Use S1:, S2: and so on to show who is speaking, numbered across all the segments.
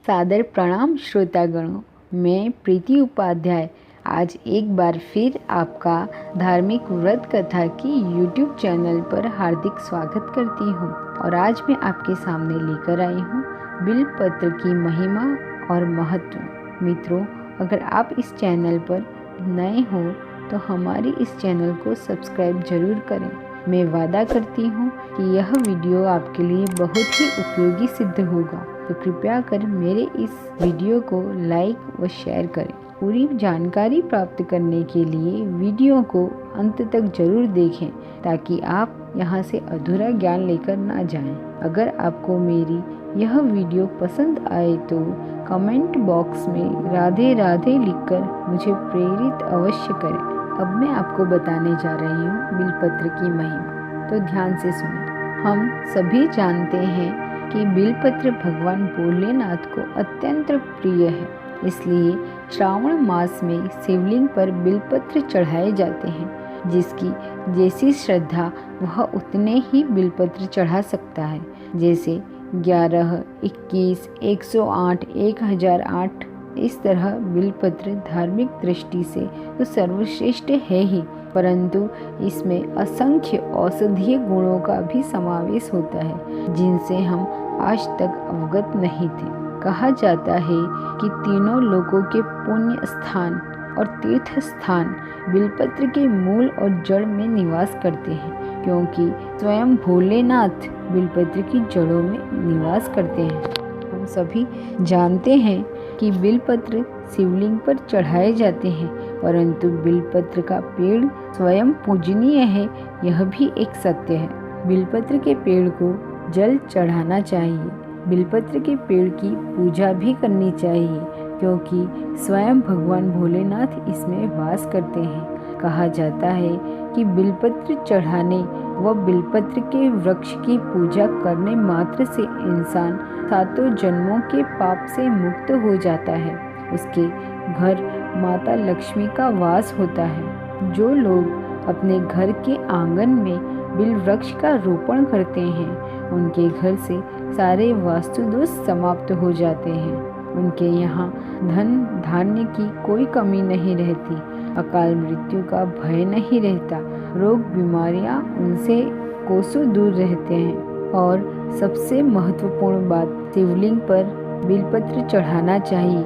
S1: सादर प्रणाम श्रोतागणों। मैं प्रीति उपाध्याय आज एक बार फिर आपका धार्मिक व्रत कथा की YouTube चैनल पर हार्दिक स्वागत करती हूँ। और आज मैं आपके सामने लेकर आई हूँ बिल्वपत्र की महिमा और महत्व। मित्रों, अगर आप इस चैनल पर नए हो तो हमारी इस चैनल को सब्सक्राइब जरूर करें। मैं वादा करती हूँ कि यह वीडियो आपके लिए बहुत ही उपयोगी सिद्ध होगा, तो कृपया कर मेरे इस वीडियो को लाइक व शेयर करें। पूरी जानकारी प्राप्त करने के लिए वीडियो को अंत तक जरूर देखें, ताकि आप यहाँ से अधूरा ज्ञान लेकर ना जाएं। अगर आपको मेरी यह वीडियो पसंद आए तो कमेंट बॉक्स में राधे राधे लिखकर मुझे प्रेरित अवश्य करें। अब मैं आपको बताने जा रही हूँ बिल्वपत्र की महिमा, तो ध्यान से सुनें। हम सभी जानते हैं कि बिल्वपत्र भगवान भोलेनाथ को अत्यंत प्रिय है, इसलिए श्रावण मास में शिवलिंग पर बिल्वपत्र चढ़ाए जाते हैं। जिसकी जैसी श्रद्धा वह उतने ही बिल्वपत्र चढ़ा सकता है। जैसे 11, 21, 108, 1008 इस तरह बिल्वपत्र धार्मिक दृष्टि से तो सर्वश्रेष्ठ है ही, परंतु इसमें असंख्य औषधीय गुणों का भी समावेश होता है, जिनसे हम आज तक अवगत नहीं थे। कहा जाता है कि तीनों लोकों के पुण्य स्थान और तीर्थ स्थान बिल्वपत्र के मूल और जड़ में निवास करते हैं, क्योंकि स्वयं भोलेनाथ बिल्वपत्र की जड़ों में निवास करते हैं। हम सभी जानते हैं कि बिल्वपत्र शिवलिंग पर चढ़ाए जाते हैं, परंतु बिल्वपत्र का पेड़ स्वयं पूजनीय है, यह भी एक सत्य है। बिल्वपत्र के पेड़ को जल चढ़ाना चाहिए। बिल्वपत्र के पेड़ की पूजा भी करनी चाहिए, क्योंकि स्वयं भगवान भोलेनाथ इसमें वास करते हैं। कहा जाता है कि बिल्वपत्र चढ़ाने व बिल्वपत्र के वृक्ष की पूजा करने मात्र से इंसान 7 जन्मों के पाप से मुक्त हो जाता है। उसके घर माता लक्ष्मी का वास होता है। जो लोग अपने घर के आंगन में बिल्व वृक्ष का रोपण करते हैं, उनके घर से सारे वास्तु दोष समाप्त हो जाते हैं। उनके यहाँ धन धान्य की कोई कमी नहीं रहती, अकाल मृत्यु का भय नहीं रहता, रोग बीमारियाँ उनसे कोसों दूर रहते हैं। और सबसे महत्वपूर्ण बात, शिवलिंग पर बिल्वपत्र चढ़ाना चाहिए।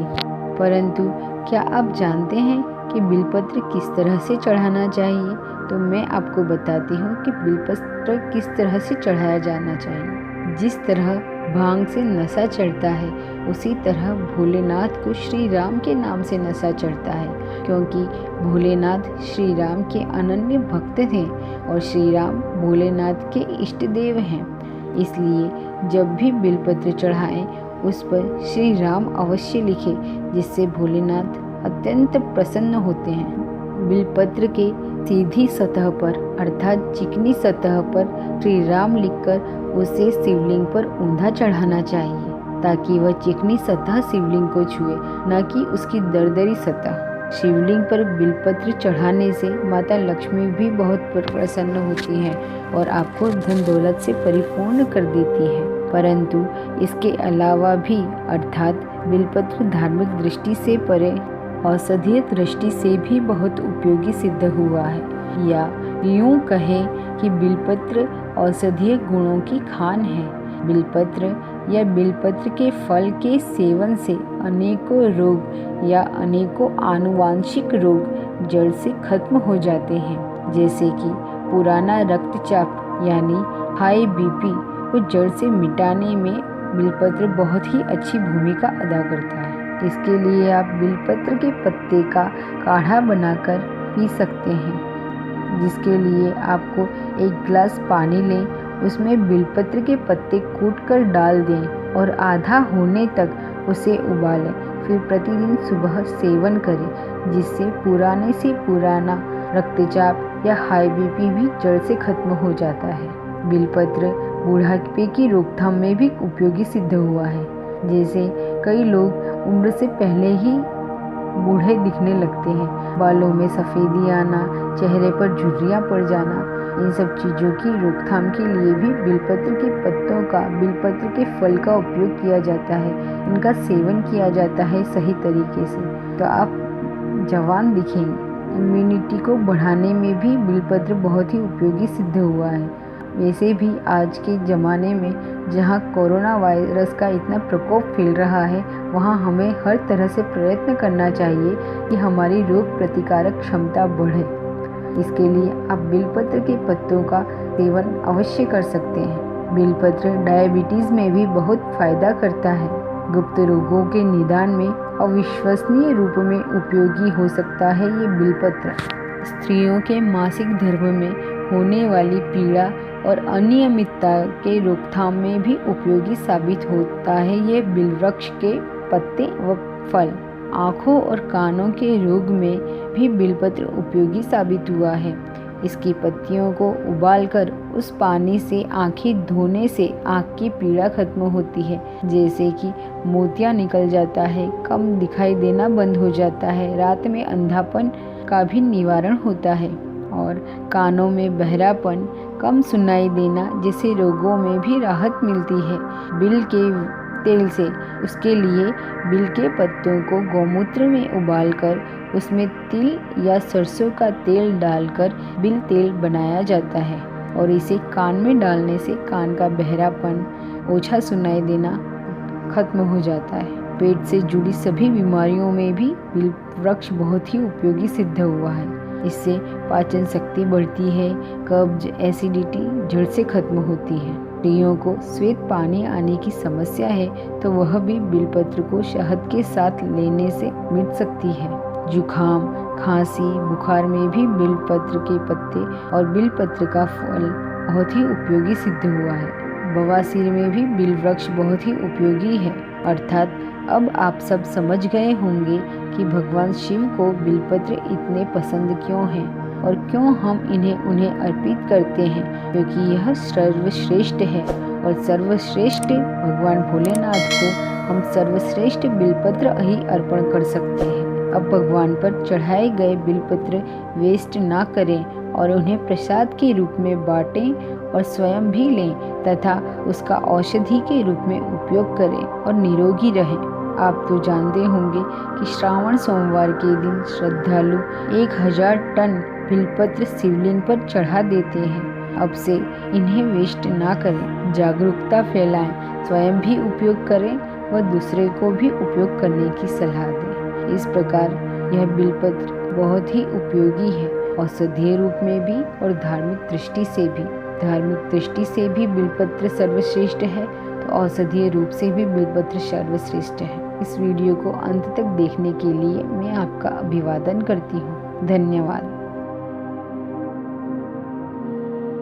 S1: परंतु क्या आप जानते हैं कि बिल्वपत्र किस तरह से चढ़ाना चाहिए? तो मैं आपको बताती हूँ कि बिल्वपत्र किस तरह से चढ़ाया जाना चाहिए। जिस तरह भांग से नशा चढ़ता है, उसी तरह भोलेनाथ को श्री राम के नाम से नशा चढ़ता है, क्योंकि भोलेनाथ श्री राम के अनन्य भक्त थे और श्री राम भोलेनाथ के इष्ट देव हैं। इसलिए जब भी बिल्वपत्र चढ़ाएं, उस पर श्री राम अवश्य लिखें, जिससे भोलेनाथ अत्यंत प्रसन्न होते हैं। बिल्वपत्र के सीधी सतह पर अर्थात चिकनी सतह पर श्री राम लिखकर उसे शिवलिंग पर ऊंधा चढ़ाना चाहिए, ताकि वह चिकनी सतह शिवलिंग को छुए, न कि उसकी दरदरी सतह। शिवलिंग पर बिल्वपत्र चढ़ाने से माता लक्ष्मी भी बहुत प्रसन्न होती हैं और आपको धन दौलत से परिपूर्ण कर देती है। परंतु इसके अलावा भी अर्थात बिल्वपत्र धार्मिक दृष्टि से परे औषधीय दृष्टि से भी बहुत उपयोगी सिद्ध हुआ है, या यूं कहें कि बिल्वपत्र औषधीय गुणों की खान है। बिल्वपत्र या बिल्वपत्र के फल के सेवन से अनेकों रोग या अनेकों आनुवांशिक रोग जड़ से खत्म हो जाते हैं। जैसे कि पुराना रक्तचाप यानी हाई बीपी को जड़ से मिटाने में बिल्वपत्र बहुत ही अच्छी भूमिका अदा करता है। इसके लिए आप बिल्वपत्र के पत्ते का काढ़ा बनाकर पी सकते हैं, जिसके लिए आपको 1 गिलास पानी लें, उसमें बिल्वपत्र के पत्ते कूटकर डाल दें और आधा होने तक उसे उबालें। फिर प्रतिदिन सुबह सेवन करें, जिससे पुराने से पुराना रक्तचाप या हाई बीपी भी जड़ से खत्म हो जाता है। बिल्वपत्र बुढ़ापे की रोकथाम में भी उपयोगी सिद्ध हुआ है। जैसे कई लोग उम्र से पहले ही बूढ़े दिखने लगते हैं, बालों में सफ़ेदी आना, चेहरे पर झुर्रियाँ पड़ जाना, इन सब चीज़ों की रोकथाम के लिए भी बिलपत्र के पत्तों का, बिलपत्र के फल का उपयोग किया जाता है। इनका सेवन किया जाता है सही तरीके से तो आप जवान दिखेंगे। इम्यूनिटी को बढ़ाने में भी बिलपत्र बहुत ही उपयोगी सिद्ध हुआ है। वैसे भी आज के ज़माने में जहाँ कोरोना वायरस का इतना प्रकोप फैल रहा है, वहाँ हमें हर तरह से प्रयत्न करना चाहिए कि हमारी रोग प्रतिकारक क्षमता बढ़े। इसके लिए आप बिलपत्र के पत्तों का सेवन अवश्य कर सकते हैं। बिलपत्र डायबिटीज़ में भी बहुत फायदा करता है। गुप्त रोगों के निदान में अविश्वसनीय रूप में उपयोगी हो सकता है ये बिलपत्र। स्त्रियों के मासिक धर्म में होने वाली पीड़ा और अनियमितता के रोकथाम में भी उपयोगी साबित होता है ये बिलवृक्ष के पत्ते व फल। आँखों और कानों के रोग में भी बिलपत्र उपयोगी साबित हुआ है। इसकी पत्तियों को उबालकर उस पानी से आँखें धोने से आँख की पीड़ा खत्म होती है, जैसे कि मोतिया निकल जाता है, कम दिखाई देना बंद हो जाता है, रात में अंधापन का भी निवारण होता है और कानों में बहरापन, कम सुनाई देना जैसे रोगों में भी राहत मिलती है बिल के तेल से। उसके लिए बिल के पत्तों को गौमूत्र में उबालकर उसमें तिल या सरसों का तेल डालकर बिल तेल बनाया जाता है और इसे कान में डालने से कान का बहरापन, ओछा सुनाई देना खत्म हो जाता है। पेट से जुड़ी सभी बीमारियों में भी बिल वृक्ष बहुत ही उपयोगी सिद्ध हुआ है। इससे पाचन शक्ति बढ़ती है, कब्ज, एसिडिटी जड़ से खत्म होती है। स्त्रियों को श्वेत पानी आने की समस्या है तो वह भी बिलपत्र को शहद के साथ लेने से मिट सकती है। जुखाम, खांसी, बुखार में भी बिलपत्र के पत्ते और बिलपत्र का फल बहुत ही उपयोगी सिद्ध हुआ है। बवासीर में भी बिलवृक्ष बहुत ही उपयोगी है। अर्थात अब आप सब समझ गए होंगे कि भगवान शिव को बिलपत्र इतने पसंद क्यों हैं और क्यों हम उन्हें अर्पित करते हैं, क्योंकि यह सर्वश्रेष्ठ है और सर्वश्रेष्ठ भगवान भोलेनाथ को हम सर्वश्रेष्ठ बिलपत्र ही अर्पण कर सकते हैं। अब भगवान पर चढ़ाए गए बिलपत्र वेस्ट ना करें और उन्हें प्रसाद के रूप में बांटें और स्वयं भी लें तथा उसका औषधि के रूप में उपयोग करें और निरोगी रहें। आप तो जानते होंगे कि श्रावण सोमवार के दिन श्रद्धालु 1000 टन बिलपत्र शिवलिंग पर चढ़ा देते हैं। अब से इन्हें वेस्ट ना करें, जागरूकता फैलाएं, स्वयं भी उपयोग करें व दूसरे को भी उपयोग करने की सलाह दें। इस प्रकार यह बिलपत्र बहुत ही उपयोगी है, औषधीय रूप में भी और धार्मिक दृष्टि से भी। धार्मिक दृष्टि से भी बिलपत्र सर्वश्रेष्ठ है तो औषधीय रूप से भी बिलपत्र सर्वश्रेष्ठ है। इस वीडियो को अंत तक देखने के लिए मैं आपका अभिवादन करती हूँ। धन्यवाद।